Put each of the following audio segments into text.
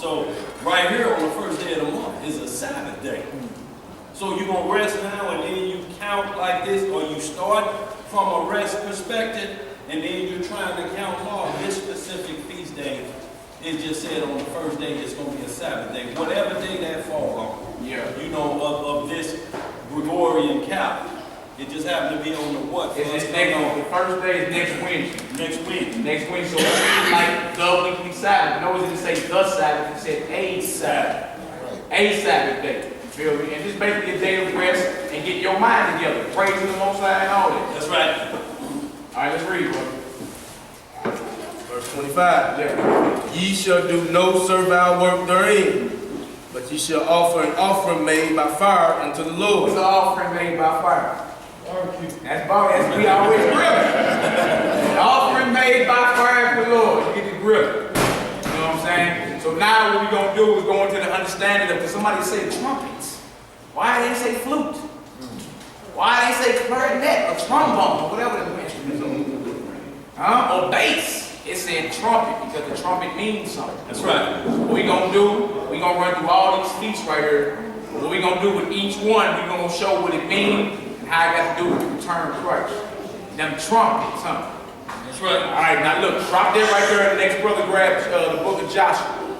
So right here on the first day of the month is a Sabbath day. So you're going to rest now and then you count like this, or you start from a rest perspective and then you're trying to count off this specific feast day. It just said on the first day it's going to be a Sabbath day. Whatever day that falls on, you know, of this Gregorian calendar. It just happened to be on the what? The first day is next Wednesday. Next Wednesday. Next Wednesday. So it's like the weekly Sabbath. Notice it didn't say the Sabbath, it said a Sabbath. A Sabbath day. You feel me? And just basically a day of rest and get your mind together. Praising the Most High and all that. That's right. All right, let's read, brother. Verse 25. Yeah. Ye shall do no servile work therein, but ye shall offer an offering made by fire unto the Lord. What's the offering made by fire? That's we always grill. An offering made by fire for the Lord. You get the grill. You know what I'm saying? So now what we're going to do is go into the understanding of, somebody say trumpets. Why they say flute? Why they say clarinet or trombone or whatever the instrument is? Or bass. It said trumpet because the trumpet means something. That's right. What we're going to do, we're going to run through all these feasts right here. What we're going to do with each one, we're going to show what it means and how it got to do with the return of Christ. Them trumpets, huh? That's right. All right, now look, drop that right there. The next brother grab the book of Joshua.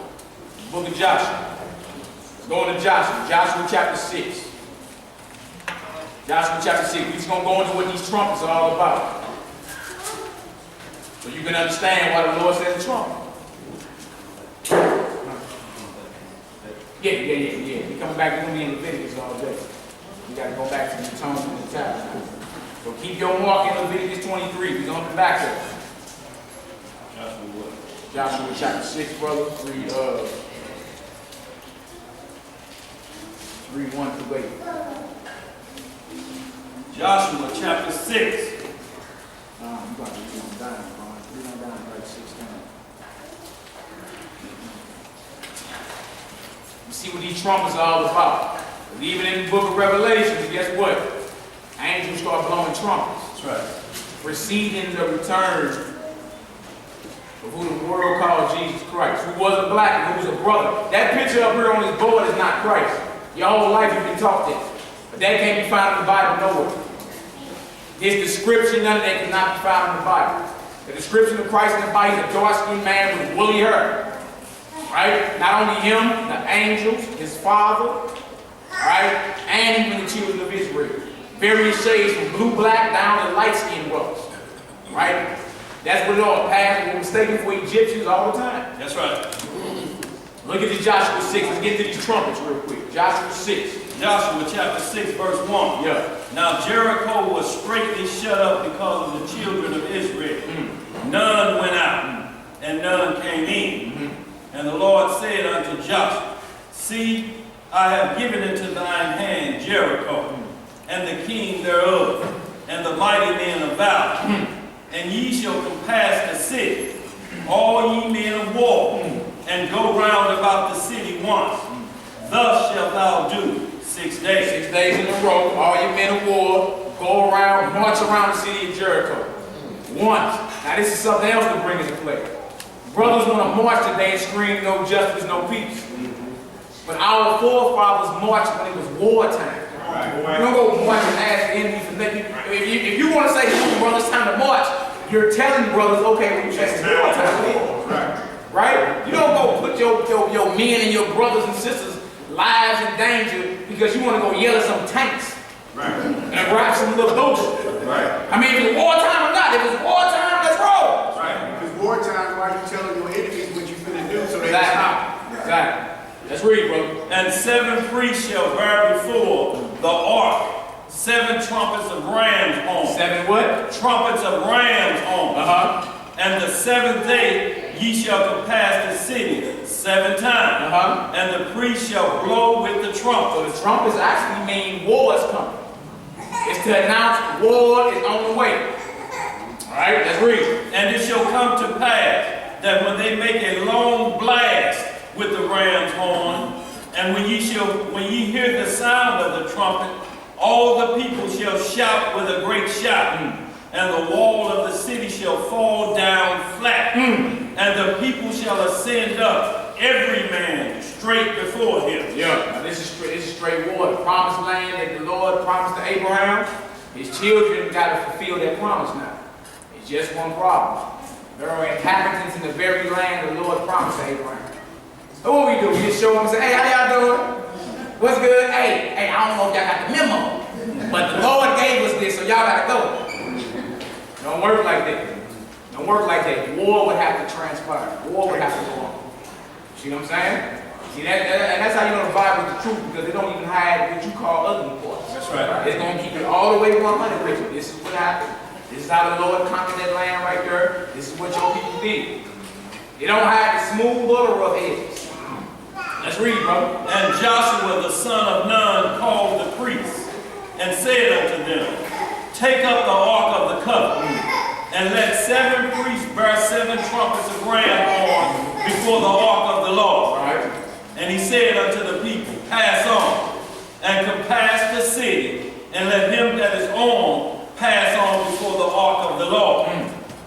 The book of Joshua. Going to Joshua. Joshua chapter 6. Joshua chapter 6. We're just going to go into what these trumpets are all about. So you can understand why the Lord says a trumpet. Yeah. We're coming back. We're going to be in Leviticus all day. We got to go back to the atonement and the tabernacle. So keep your mark in Leviticus 23. We're going to be back there. Joshua what? Joshua chapter 6, brother. Read 1 through 8. Joshua chapter 6. You got to read on down, Ron. Read on down like 6 times. You see what these trumpets are all about. But even in the book of Revelation, guess what? Angels start blowing trumpets. That's right. Preceding the return of who the world called Jesus Christ, who was a black, who was a brother. That picture up here on this board is not Christ. Your whole life you've been taught this. But that can't be found in the Bible nowhere. His description, none of that cannot be found in the Bible. The description of Christ in the Bible is a dark-skinned man with woolly hair. Right? Not only him, the angels, his father, right? And even the children of Israel. Various shades from blue, black, down to light-skinned brothers. Right? That's what it all passed. We're mistaken for Egyptians all the time. That's right. Look at this Joshua 6. Let's get to these trumpets real quick. Joshua 6. Joshua chapter 6 verse 1. Yeah. Now Jericho was straitly shut up because of the children of Israel. None went out, and none came in. And the Lord said unto Joshua, See, I have given into thine hand Jericho, and the king thereof, and the mighty men of valor. And ye shall compass the city, all ye men of war, and go round about the city once. Thus shalt thou do 6 days. 6 days in a row, all your men of war, go around, march around the city of Jericho. Once. Now this is something else to bring into play. Brothers want to march today and scream, no justice, no peace. But our forefathers marched when it was wartime. You don't go march and ask the enemy for nothing. If you want to say, brothers, it's time to march, you're telling brothers, okay, when you say it's wartime. Right? You don't go put your men and your brothers and sisters' lives in danger because you want to go yell at some tanks. And rap some little bullshit. I mean, if it's wartime or not, if it's wartime, let's roll. Because wartime, why you telling your enemies what you finna do so they Exactly. Exactly. Let's read, brother. And 7 priests shall bear before the ark 7 trumpets of ram's horns. 7 what? Trumpets of ram's horns. And the 7th day ye shall compass the city 7 times. And the priest shall blow with the trumpet. So the trumpets actually mean war is coming. It's to announce war is on the way. Alright, let's read. And it shall come to pass that when they make a long blast with the ram's horn, and when ye hear the sound of the trumpet, all the people shall shout with a great shout, and the wall of the city shall fall down flat, and the people shall ascend up, every man straight before him. Yeah, now this is straight war. The promised land that the Lord promised to Abraham, his children got to fulfill that promise now. It's just one problem. There are inhabitants in the very land the Lord promised to Abraham. So what we do? We just show them and say, hey, how y'all doing? What's good? Hey, I don't know if y'all got the memo, but the Lord gave us this, so y'all got to go. Don't work like that. Don't work like that. War would have to transpire. War would have to go on. See what I'm saying? See that, and that's how you know the Bible is the truth, because they don't even hide what you call ugly parts. That's right. It's going to keep it all the way 100, Richard. This is what happened. This is how the Lord conquered that land right there. This is what your people did. They don't hide the smooth or the rough edges. Let's read, brother. And Joshua the son of Nun called the priests and said unto them, take up the ark of the covenant, and let 7 priests bear 7 trumpets of ram horn before the ark of the Lord. Right. And he said unto the people, pass on, and compass the city, and let him that is on pass on before the ark of the Lord.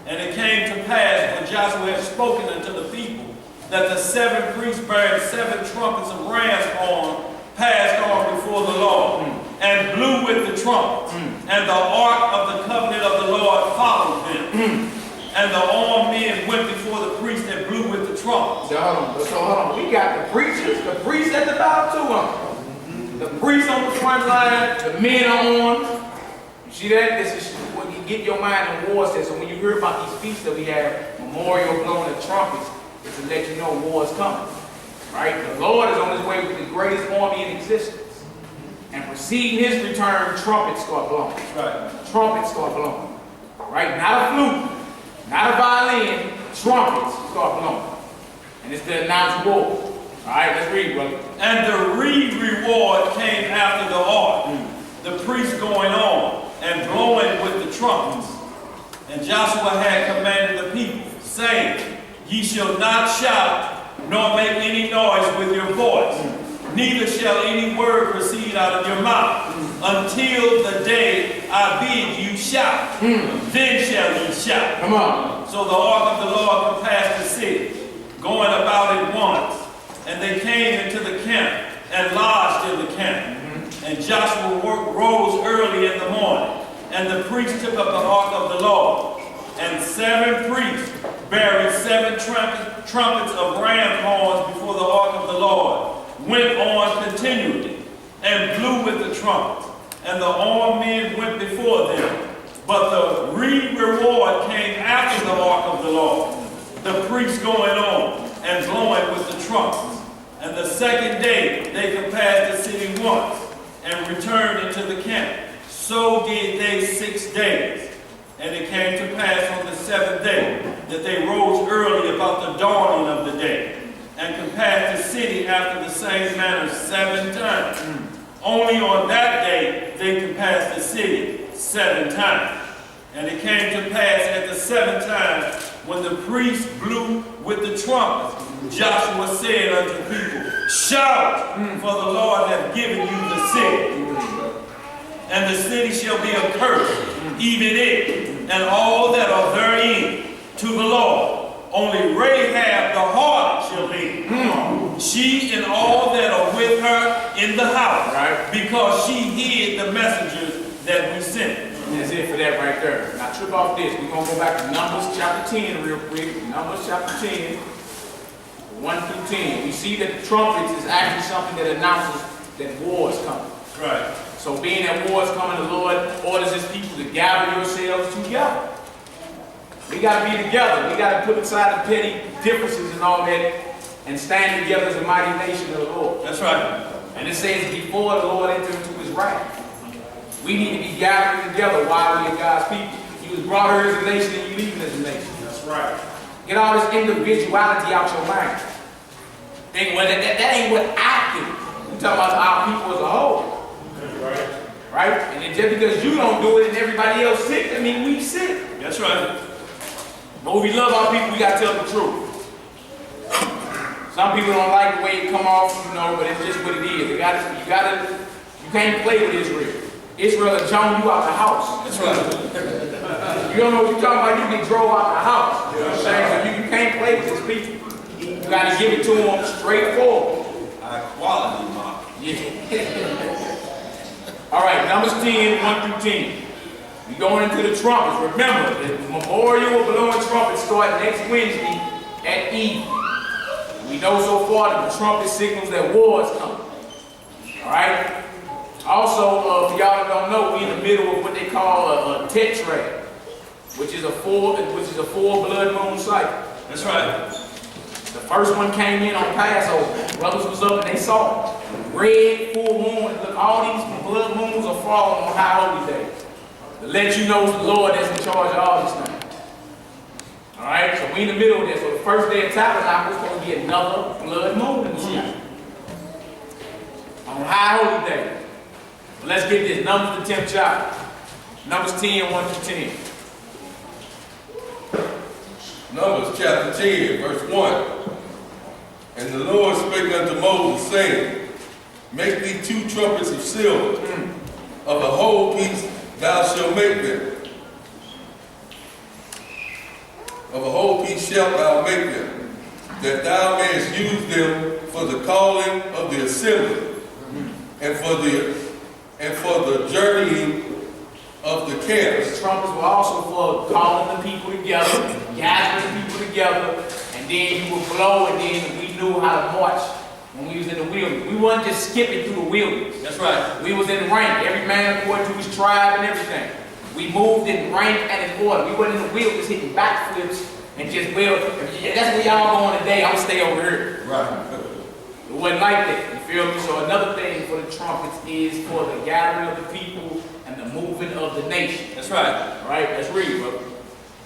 And it came to pass, when Joshua had spoken unto the people, that the 7 priests bearing 7 trumpets of ram's horn passed on before the Lord, and blew with the trumpets, and the ark of the covenant of the Lord followed them. And the armed men went before the priests that blew with the trumpets. So hold on. We got the preachers, the priests at the bottom too, huh? The priests on the front line, the men are on. You see that? This is what you get your mind in war says. So when you hear about these feasts that we have, memorial blowing the trumpets, it's to let you know war is coming. Right? The Lord is on his way with the greatest army in existence. And preceding his return, trumpets start blowing. Right. Trumpets start blowing. Right? Not a flute, not a violin, trumpets start blowing. And it's to announce war. All right, let's read, brother. And the reward came after the ark, the priests going on and blowing with the trumpets. And Joshua had commanded the people, saying, ye shall not shout, nor make any noise with your voice, neither shall any word proceed out of your mouth, until the day I bid you shout. Then shall ye shout. Come on. So the ark of the Lord compassed the city, going about it once. And they came into the camp and lodged in the camp. And Joshua rose early in the morning, and the priests took up the ark of the Lord. And 7 priests bearing 7 trumpets of ram horns before the ark of the Lord went on continually, and blew with the trumpets. And the armed men went before them. But the reward came after the ark of the Lord, the priests going on and blowing with the trumpets. And the second day they compassed the city once, and returned into the camp. So did they 6 days. And it came to pass on the 7th day that they rose early about the dawning of the day, and compassed the city after the same manner 7 times. Only on that day they compassed the city 7 times. And it came to pass at the 7th time, when the priests blew with the trumpets, Joshua said unto the people, shout, for the Lord hath given you the city. And the city shall be accursed, even it, and all that are therein, to the Lord. Only Rahab the harlot shall live, she and all that are with her in the house, Right. because she hid the messengers that we sent. That's it for that right there. Now trip off this. We're going to go back to Numbers chapter 10 real quick. Numbers chapter 10, 1 through 10. We see that the trumpets is actually something that announces that war is coming. Right. So being that war is coming, the Lord orders his people to gather yourselves together. We got to be together. We got to put aside the petty differences and all that and stand together as a mighty nation of the Lord. That's right. And it says before the Lord entered into his wrath. We need to be gathering together while we are God's people. You was brought here as a nation and you leaving as a nation. That's right. Get all this individuality out your mind. Think, well, that ain't what I do. We're talking about our people as a whole. Right. Right? And then just because you don't do it and everybody else sick, that means we sick. That's right. But when we love our people, we got to tell the truth. Some people don't like the way it come off, you know, but it's just what it is. You can't play with Israel. Israel will jump you out the house. That's right. You don't know what you're talking about, you get drove out the house. You know what I'm saying? So you can't play with these people. You got to give it to them straightforward. Numbers 10, 1 through 10. We going into the trumpets. Remember, the memorial of blowing trumpets start next Wednesday at evening. We know so far that the trumpet signals that war is coming. All right. Also, for y'all that don't know, we in the middle of what they call a tetrad, which is a full blood moon cycle. That's right. The first one came in on Passover. Brothers was up and they saw it. Red full moon. Look, all these blood moons are falling on high holy days to let you know it's the Lord that's in charge of all these things. All right. So we in the middle of this. So the first day of Tabernacle is going to be another blood moon in the sky on high holy day. Let's get this. Numbers, the 10th chapter. Numbers 10, 1 through 10. Numbers chapter 10, verse 1. And the Lord spake unto Moses, saying, Make thee 2 trumpets of silver. Of a whole piece thou shalt make them. Of a whole piece shalt thou make them, that thou mayest use them for the calling of the assembly, and for the journeying of the camps. The trumpets were also for calling the people together, gathering the people together, and then you would blow, and then we knew how to march when we was in the wilderness. We wasn't just skipping through the wilderness. That's right. We was in rank, every man according to his tribe and everything. We moved in rank and in order. We wasn't in the wilderness hitting backflips and just, well, that's where y'all going today, I'm gonna stay over here. Right. It wasn't like that, you feel me? So another thing for the trumpets is for the gathering of the people and the moving of the nation. That's right. All right, let's read, brother.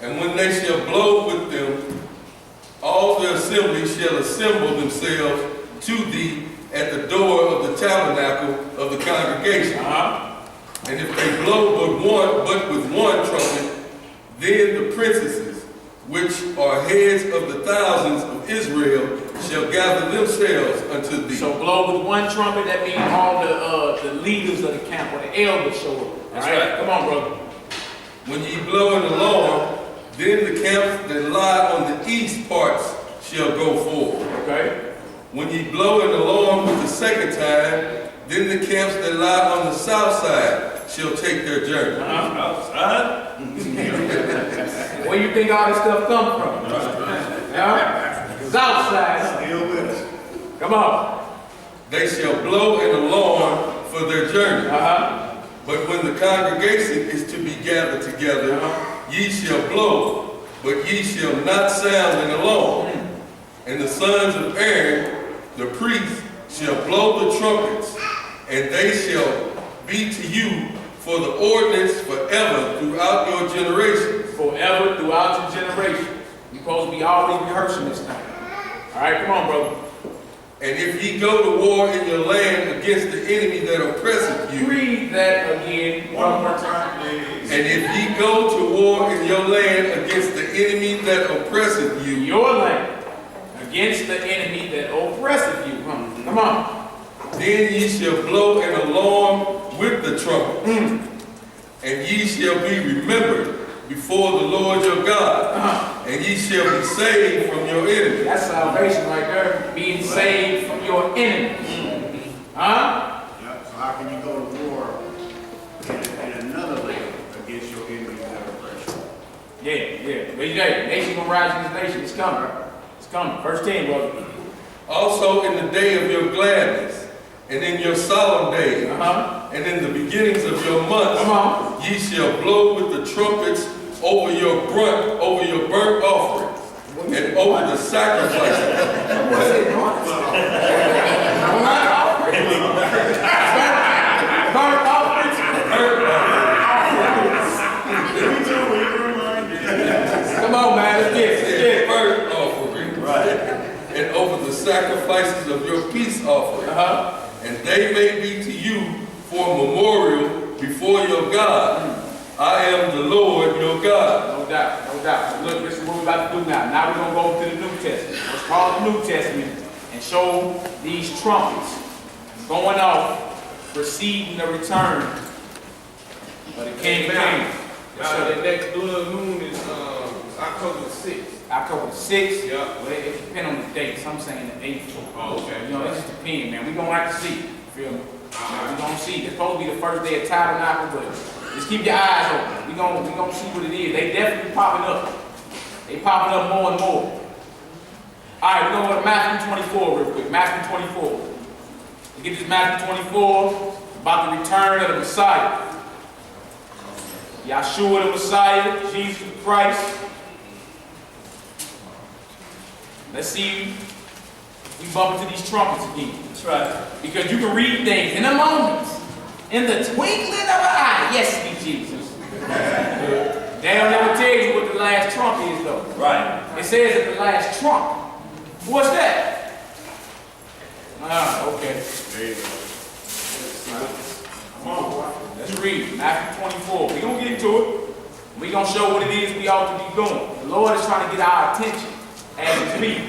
And when they shall blow with them, all the assembly shall assemble themselves to thee at the door of the tabernacle of the congregation. And if they blow but with one trumpet, then the princesses, which are heads of the thousands of Israel, shall gather themselves unto thee. So blow with one trumpet, that means all the leaders of the camp or the elders show up. That's all right? right. Come on, brother. When ye blow an alarm, then the camps that lie on the east parts shall go forward. Okay. When ye blow an alarm with the second time, then the camps that lie on the south side shall take their journey. Outside? Where you think all this stuff come from? South side. Still with us. Come on. They shall blow an alarm for their journey. But when the congregation is to be gathered together, ye shall blow, but ye shall not sound an alarm. And the sons of Aaron, the priests, shall blow the trumpets, and they shall be to you for the ordinance forever throughout your generations. Forever throughout your generation. You're supposed to be always rehearsing this thing. All right, come on, brother. And if ye go to war in your land against the enemy that oppresseth you, Read that again one more time, please. and if ye go to war in your land against the enemy that oppresseth you, Your land against the enemy that oppresseth you. Come on. then ye shall blow an alarm with the trumpet, and ye shall be remembered before the Lord your God, and ye shall be saved from your enemies. That's salvation right there. Being saved from your enemies. Huh? Yep. So how can you go to war in another land against your enemies that oppress you? Yeah. Nation gonna rise against nation. It's coming. It's coming. Verse 10, brother. Also in the day of your gladness, and in your solemn days, and in the beginnings of your months, Come on. ye shall blow with the trumpets over your burnt offerings, and over the sacrifices. What's it going? Burnt offerings. Come on, man. Let's get it. Burnt offerings, and over the sacrifices of your peace offerings. And they may be to you for a memorial before your God. I am the Lord your God. No doubt. So look, this is what we're about to do now. Now we're going to go to the New Testament. Let's call the New Testament and show these trumpets going off, preceding the return of the King of Kings. So the next blood moon is October the 6th. October 6th. Yeah. Well, it depends on the date. Some saying the 8th. Oh, okay. You know, it just depends, man. We're going to have to see. Feel me? We're going to see. It's supposed to be the first day of Tabernacle, but just keep your eyes open. We're gonna see what it is. They definitely popping up. They popping up more and more. All right, we're going to go to Matthew 24 real quick. Matthew 24. We get this Matthew 24 about the return of the Messiah. Yahshua the Messiah, Jesus Christ. Let's see if we bump into these trumpets again. That's right. Because you can read things in a moment, in the twinkling of an eye. Yes, sweet Jesus. They'll never tell you what the last trump is, though. Right. It says at the last trump. What's that? Okay. There you go. Come on. Let's read Matthew 24. We're going to get into it. We're going to show what it is we ought to be doing. The Lord is trying to get our attention as His people.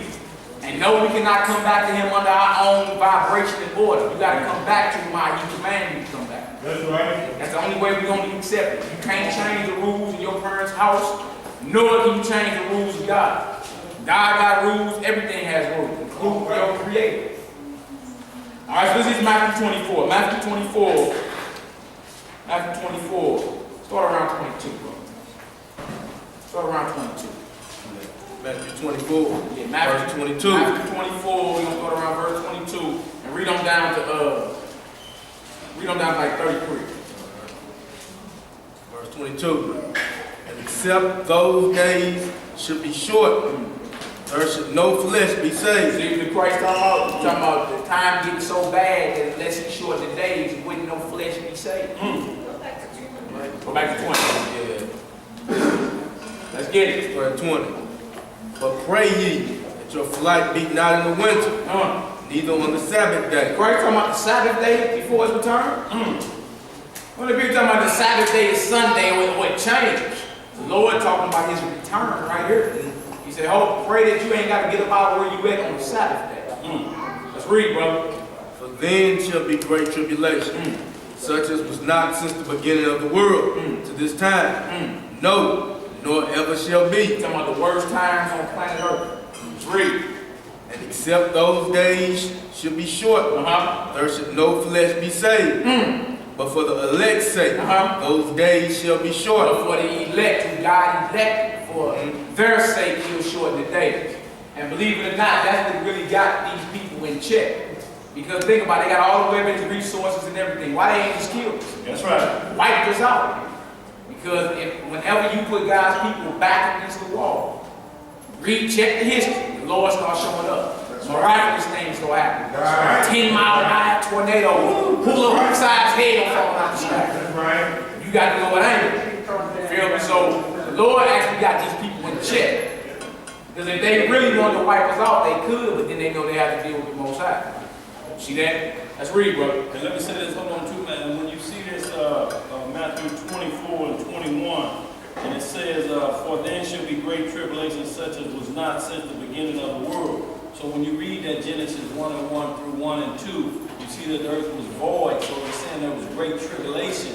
And no, we cannot come back to Him under our own vibration and order. You got to come back to Him how He commanded you to come back. That's right. That's the only way we're going to be accepted. You can't change the rules in your parents' house, nor can you change the rules of God. God got rules, everything has rules, including your Creator. All right, so this is Matthew 24. Matthew 24. Matthew 24. Start around 22, bro. Start around 22. Matthew 24, Yeah, Matthew, verse 22. Matthew 24, we're going to go around verse 22 and read on down to like 33. Verse 22. And except those days should be short, there should no flesh be saved. See what Christ talking about the time getting so bad that unless He shortened the days, wouldn't no flesh be saved. Go back to 20. Yeah. Let's get it. Verse 20. But pray ye that your flight be not in the winter, neither on the Sabbath day. Christ talking about the Sabbath day before His return? When the people talking about the Sabbath day is Sunday or it changed, the Lord talking about His return right here. He said, "Oh, pray that you ain't got to get up out where you at on the Sabbath day." Let's read, brother. For then shall be great tribulation, such as was not since the beginning of the world to this time. No, nor ever shall be. Talking about the worst times on planet Earth. Let's read. And except those days should be short, there should no flesh be saved. But for the elect's sake, those days shall be short. But for the elect who God elected, for their sake, He'll shorten the days. And believe it or not, that's what really got these people in check. Because think about it, they got all the weapons, resources, and everything. Why they ain't just killed us? That's right. Wipe us out. Because whenever you put God's people back against the wall, recheck the history, the Lord starts showing up. Miraculous things go happen. 10-mile-an-hour tornado, hula-hoop-sized head will fall out the sky. That's right. You got to go with anger. Feel me? So the Lord actually got these people in check. Because if they really wanted to wipe us out, they could, but then they know they have to deal with the Most High. See that? Let's read, brother. And let me say this, hold on too, man. When you see this, Matthew 24 and 21, and it says, for then shall be great tribulation such as was not since the beginning of the world. So when you read that Genesis 1:1 through 1 and 2, you see that the earth was void. So it's saying there was great tribulation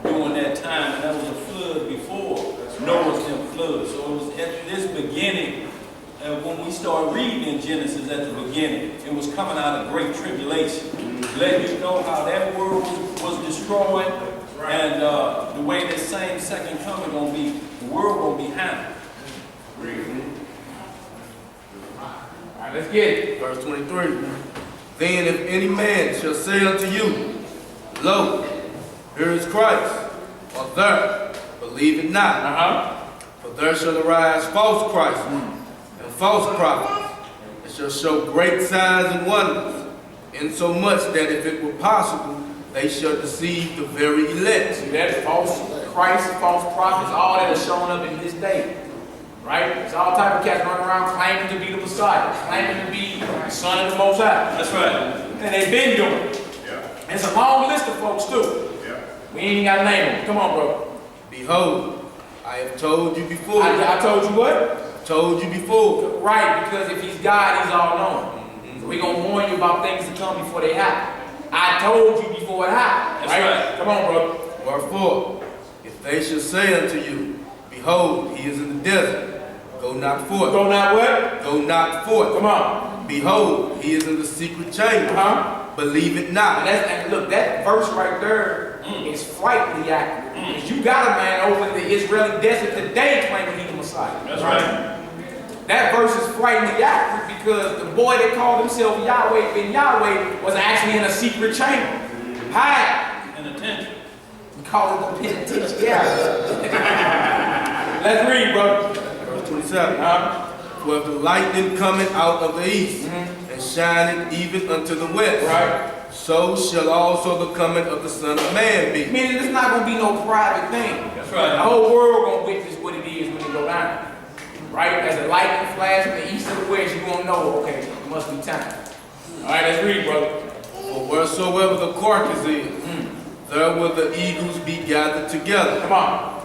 during that time, and that was a flood before Noah's flood. So it was at this beginning. When we start reading in Genesis at the beginning, it was coming out of great tribulation. Letting you know how that world was destroyed and the way this same second coming going to be, the world going to be handled. All right, let's get it. Verse 23. Then if any man shall say unto you, Lo, here is Christ, or there, believe it not. For there shall arise false Christs and false prophets, and shall show great signs and wonders, insomuch that if it were possible, they shall deceive the very elect. See that? False Christ, false prophets, all that is showing up in this day. Right? There's all type of cats running around claiming to be the Messiah, claiming to be the Son of the Most High. That's right. And they've been doing it. And it's a long list of folks too. We ain't even got to name them. Come on, bro. Behold, I have told you before. I told you what? Told you before. Right, because if He's God, He's all knowing. So we're going to warn you about things to come before they happen. I told you before it happened. That's right. Come on, bro. Wherefore, if they shall say unto you, Behold, he is in the desert, go not forth. Go not what? Go not forth. Come on. Behold, he is in the secret chamber. Believe it not. And look, that verse right there is frightfully accurate. Because you got a man over in the Israeli desert today claiming he's the Messiah. That's right. That verse is frighteningly accurate because the boy that called himself Yahweh ben Yahweh was actually in a secret chamber. Hide. In attention. We call it the penitentiary. Let's read, brother. Verse 27. For if the lightning cometh out of the east, and shineth even unto the west, Right. so shall also the coming of the Son of Man be. Meaning it's not going to be no private thing. That's right. The whole world going to witness what it is when it go down. Right? As a lightning flash from the east and the west, you're going to know, okay, it must be time. All right, let's read, brother. For wheresoever the carcass is, there will the eagles be gathered together. Come on.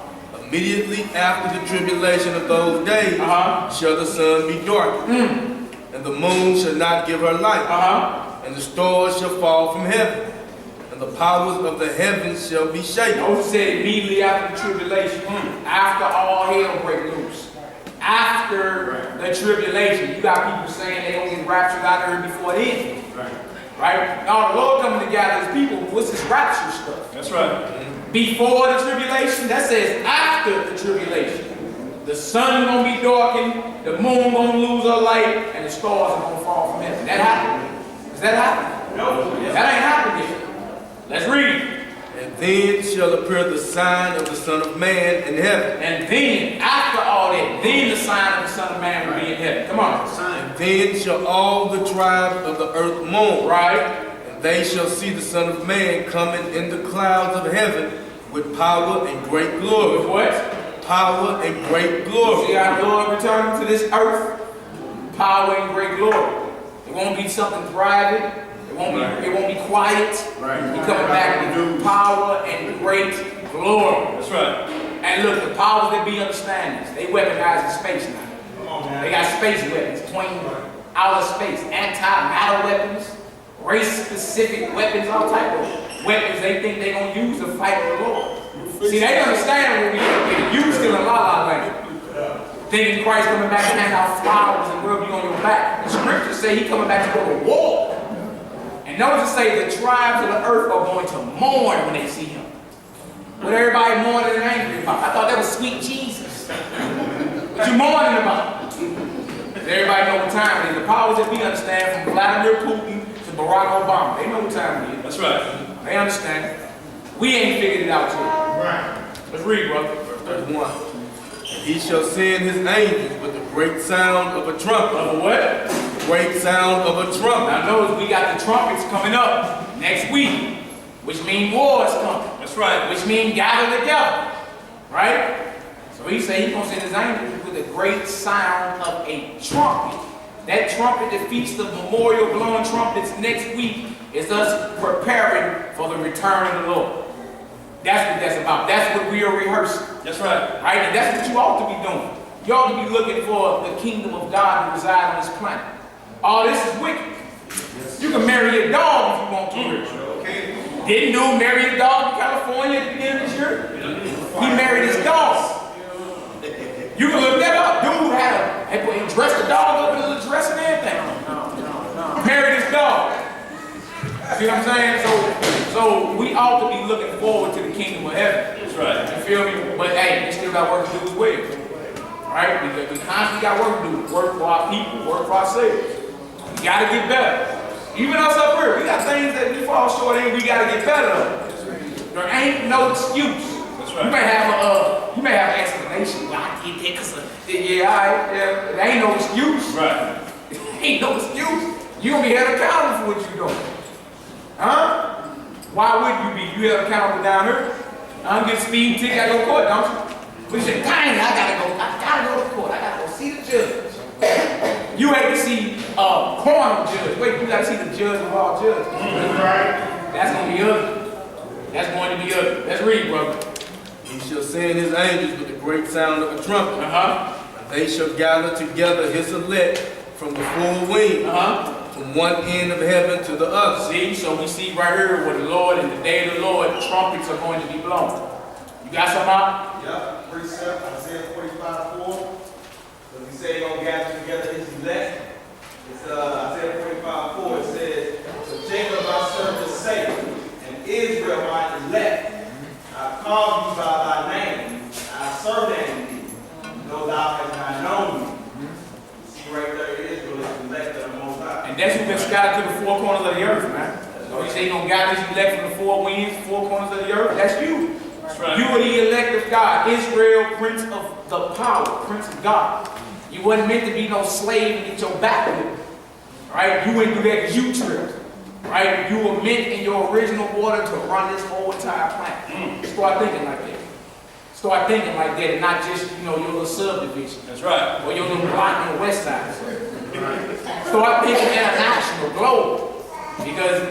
Immediately after the tribulation of those days shall the sun be darkened, and the moon shall not give her light, and the stars shall fall from heaven, and the powers of the heavens shall be shaken. Moses said immediately after the tribulation, after all hell break loose. After the tribulation, you got people saying they don't get raptured out of here before then. Right? Now the Lord coming to gather his people. What's this rapture stuff? That's right. Before the tribulation, that says after the tribulation. The sun gonna be darkened, the moon gonna lose her light, and the stars are gonna fall from heaven. That happened? Does that happen? No. That ain't happened yet. Let's read. And then shall appear the sign of the Son of Man in heaven. And then, after all that, then the sign of the Son of Man will be in heaven. Come on. And then shall all the tribes of the earth mourn. Right. And they shall see the Son of Man coming in the clouds of heaven with power and great glory. With what? Power and great glory. See our Lord returning to this earth? Power and great glory. It won't be something private. It won't be quiet. Right. He's coming back with power and great glory. That's right. And look, the powers that be understandings, they weaponize in space now. They got space weapons, pointing outer space, anti-matter weapons, race-specific weapons, all type of weapons they think they're going to use to fight the Lord. See, they understand what we do. You still in la-la land. Thinking Christ coming back to hand out flowers and rub you on your back. The scriptures say he coming back to go to war. And notice it say the tribes of the earth are going to mourn when they see him. What everybody mourning and angry about? I thought that was sweet Jesus. What you mourning about? Does everybody know what time it is? The powers that we understand, from Vladimir Putin to Barack Obama, they know what time it is. That's right. They understand. We ain't figured it out yet. Right. Let's read, brother. Verse 31. He shall send his angels with the great sound of a trumpet. Of a what? Great sound of a trumpet. Now notice we got the trumpets coming up next week, which means war is coming. That's right. Which means gather together. Right? So he said he's going to send his angels with a great sound of a trumpet. That trumpet that feats the memorial blowing trumpets next week is us preparing for the return of the Lord. That's what that's about. That's what we are rehearsing. That's right. Right? And that's what you ought to be doing. You ought to be looking for the kingdom of God to reside on this planet. All this is wicked. You can marry your dog if you want to. Didn't New marry a dog in California at the beginning of this year? He married his dog. You can look that up. Dude he dressed the dog up in a little dress and everything. Married his dog. See what I'm saying? So we ought to be looking forward to the kingdom of heaven. That's right. You feel me? But hey, we still got work to do as well. Right? Because we constantly got work to do. Work for our people, work for ourselves. We gotta get better. Even us up here, we got things that we fall short in, we gotta get better on. There ain't no excuse. That's right. You may have an explanation. Well, I did that because there ain't no excuse. Right. Ain't no excuse. You gonna be held accountable for what you doing. Huh? Why would you be? You held accountable down here? I don't get a speeding ticket, I go to court, don't you? But you say, dang, I gotta go to court. I gotta go see the judge. You hate to see a carnal judge. Wait, you gotta see the judge of all judges. Right. That's gonna be ugly. That's going to be ugly. Let's read, brother. He shall send his angels with the great sound of a trumpet. Uh-huh. They shall gather together his elect from the four winds, from one end of heaven to the other. See, so we see right here where the Lord, in the day of the Lord, trumpets are going to be blown. You got something out? Yep, precept, Isaiah 45:4. When he say he's going to gather together his elect, his Isaiah 45:4, it says, "So Jacob I served is safe, and Israel my elect. I called you by thy name, I surveyed thee, though thou hast not known me." You see right there, Israel is elect of the Most High. And that's who's been scattered to the four corners of the earth, man. So you say you're going to gather his elect from the four winds, four corners of the earth? That's you. That's right. You are the elect of God. Israel, prince of the power, prince of God. You wasn't meant to be no slave and get your back whipped. Right? You went through that because you tripped. Right? You were meant in your original order to run this whole entire planet. Start thinking like that. Start thinking like that and not just, your little subdivision. That's right. Or your little block on the west side. Start thinking international, global. Because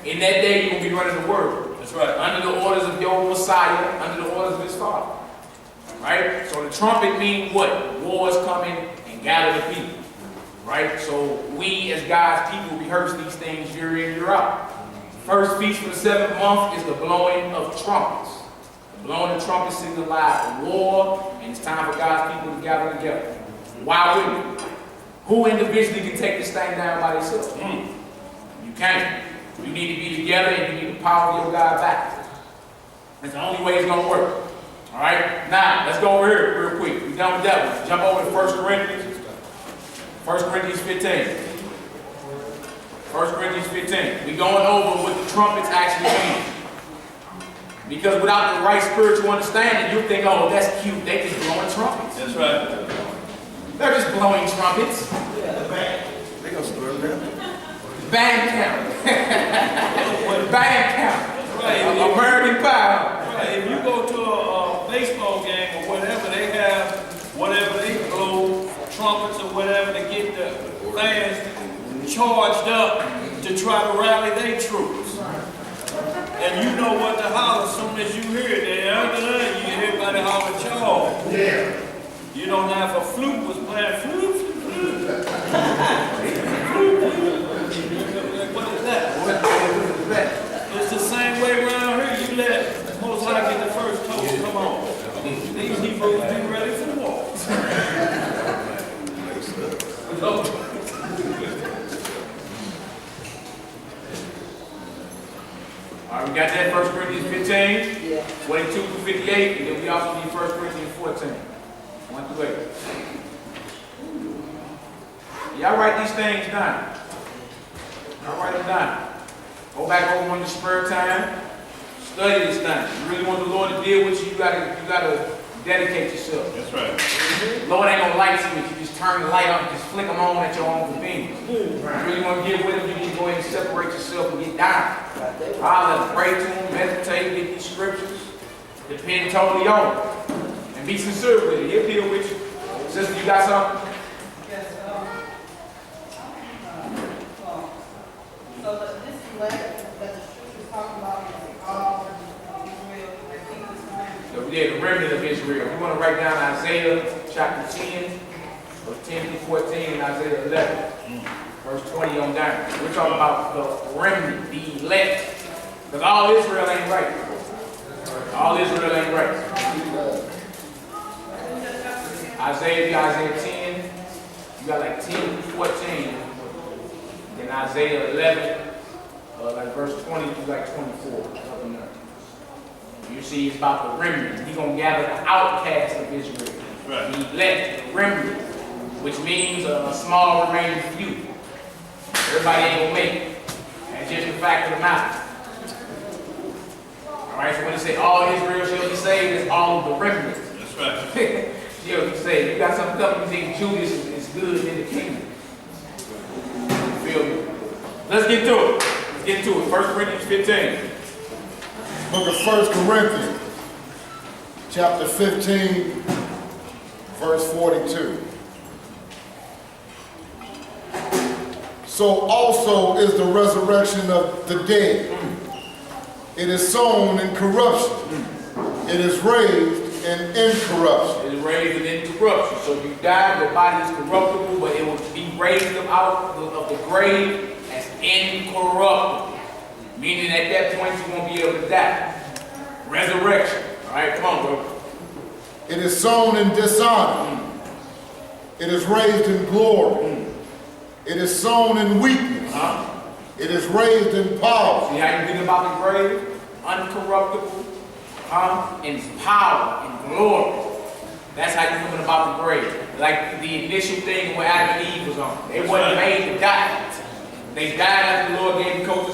in that day, you're going to be running the world. That's right. Under the orders of your Messiah, under the orders of his Father. Right? So the trumpet means what? War is coming and gather the people. Right? So we as God's people rehearse these things year in, year out. First feast for the 7th month is the blowing of trumpets. The blowing of trumpets signifies war, and it's time for God's people to gather together. Why wouldn't you? Who individually can take this thing down by themselves? You can't. You need to be together and you need the power of your God back. That's the only way it's going to work. All right? Now, let's go over here real quick. We're done with that one. Jump over to 1 Corinthians. 1 Corinthians 15. 1 Corinthians 15. We're going over what the trumpets actually mean. Because without the right spiritual understanding, you'll think, oh, that's cute. They just blowing trumpets. That's right. They're just blowing trumpets. They gonna stir them. Band count. Band count. Right. American power. Right. If you go to a baseball game or whatever, they have whatever they blow, trumpets or whatever, to get the fans charged up to try to rally their troops. And you know what to holler as soon as you hear it. You hear everybody holler charge. Yeah. You don't know if a flute was playing flute. What is that? It's the same way around here. You let Most High get the first toast. Come on. These Hebrews be ready for war. All right, we got that 1 Corinthians 15, 22 through 58, and then we also need 1 Corinthians 14, 1 through 8. Y'all write these things down. Y'all write them down. Go back over in the spare time. Study this thing. You really want the Lord to deal with you, you gotta dedicate yourself. That's right. The Lord ain't gonna light switch. You just turn the light on and just flick them on at your own convenience. You really want to get with him, you need to go ahead and separate yourself and get down. I'll pray to him, meditate, get these scriptures. Depend totally on him. And be sincere with it. He'll deal with you. Sister, you got something? Yes, so this letter that the scripture is talking about is all Israel, I think this time. So we did the remnant of Israel. We want to write down Isaiah chapter 10, verse 10 through 14, and Isaiah 11, verse 20 on down. We're talking about the remnant, the elect. Because all Israel ain't right. All Israel ain't right. Isaiah 10, you got like 10 through 14. Then Isaiah 11, like verse 20 through like 24. Up in there. You see, it's about the remnant. He's going to gather the outcast of Israel. Right. The elect, the remnant, which means a small remaining few. Everybody ain't going to make it. That's just the fact of the matter. All right, so when it say all Israel shall be saved, it's all of the remnant. That's right. Shall be saved. You got something coming, you think Judas is good in the kingdom. Feel me? Let's get to it. Let's get to it. 1 Corinthians 15. Book of 1 Corinthians, chapter 15, verse 42. So also is the resurrection of the dead. It is sown in corruption. It is raised in incorruption. It is raised in incorruption. So you die, your body is corruptible, but it will be raised up out of the grave as incorruptible. Meaning at that point you won't be able to die. Resurrection. All right, come on, bro. It is sown in dishonor. It is raised in glory. It is sown in weakness. It is raised in power. See how you read about the grave? Uncorruptible, in power, in glory. That's how you read about the grave. Like the initial thing where Adam and Eve was on. They wasn't made to die. They died after the Lord gave them coats of